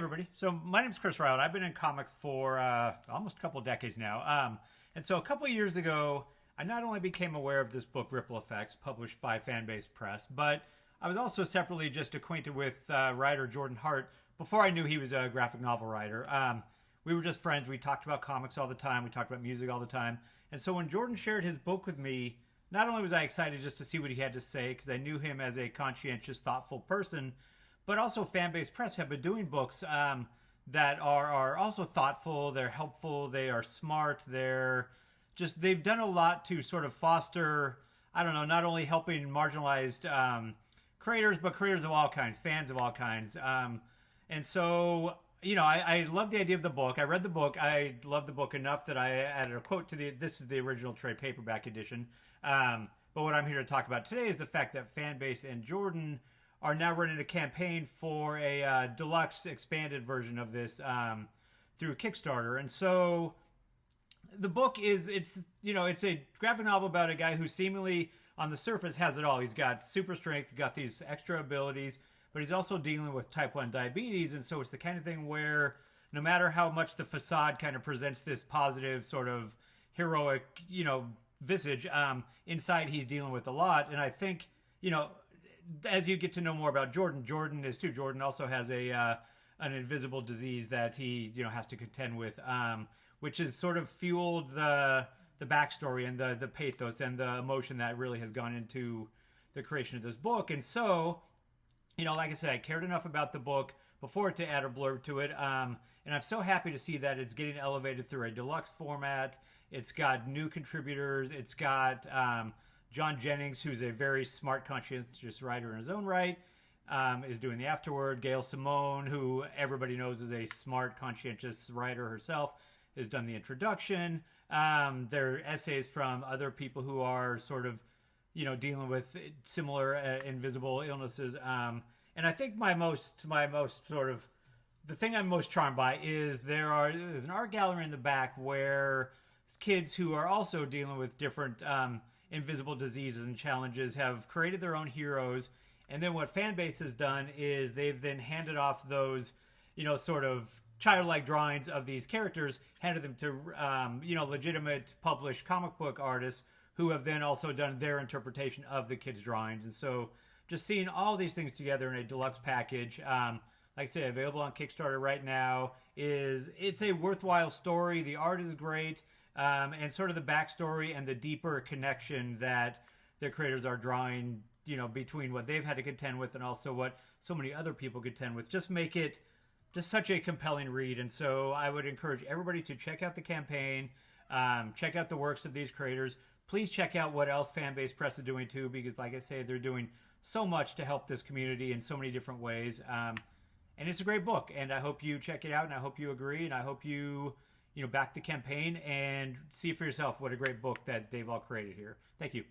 everybody. So my name is Chris Ryall. I've been in comics for almost a couple of decades now. And so a couple of years ago, I not only became aware of this book, Ripple Effects, published by Fanbase Press, but I was also separately just acquainted with writer Jordan Hart before I knew he was a graphic novel writer. We were just friends. We talked about comics all the time. We talked about music all the time. And so when Jordan shared his book with me, not only was I excited just to see what he had to say, because I knew him as a conscientious, thoughtful person, but also Fanbase Press have been doing books that are also thoughtful, they're helpful, they are smart, they've done a lot to sort of foster, I don't know, not only helping marginalized creators, but creators of all kinds, fans of all kinds. And so, you know, I love the idea of the book. I read the book. I love the book enough that I added a quote to this is the original trade paperback edition. But what I'm here to talk about today is the fact that Fanbase and Jordan are now running a campaign for a deluxe expanded version of this through Kickstarter. And so the book it's a graphic novel about a guy who seemingly on the surface has it all. He's got super strength, he's got these extra abilities, but he's also dealing with type 1 diabetes. And so it's the kind of thing where no matter how much the facade kind of presents this positive sort of heroic, visage, inside he's dealing with a lot. And I think, as you get to know more about Jordan is too. Jordan also has an invisible disease that he has to contend with, which has sort of fueled the backstory and the pathos and the emotion that really has gone into the creation of this book. And so, like I said, I cared enough about the book before to add a blurb to it, and I'm so happy to see that it's getting elevated through a deluxe format. It's got new contributors. It's got John Jennings, who's a very smart, conscientious writer in his own right, is doing the afterword. Gail Simone, who everybody knows is a smart, conscientious writer herself, has done the introduction. There are essays from other people who are sort of, dealing with similar invisible illnesses. And I think my most sort of, the thing I'm most charmed by is there's an art gallery in the back where kids who are also dealing with different invisible diseases and challenges have created their own heroes. And then what Fanbase has done is they've then handed off those, sort of childlike drawings of these characters, handed them to, legitimate published comic book artists who have then also done their interpretation of the kids' drawings. And so just seeing all these things together in a deluxe package, like I say, available on Kickstarter right now, it's a worthwhile story. The art is great. And sort of the backstory and the deeper connection that their creators are drawing, between what they've had to contend with and also what so many other people contend with, just make it just such a compelling read. And so I would encourage everybody to check out the campaign, check out the works of these creators. Please check out what else Fanbase Press is doing too, because like I say, they're doing so much to help this community in so many different ways. And it's a great book, and I hope you check it out, and I hope you agree, and I hope you back the campaign and see for yourself what a great book that they've all created here. Thank you.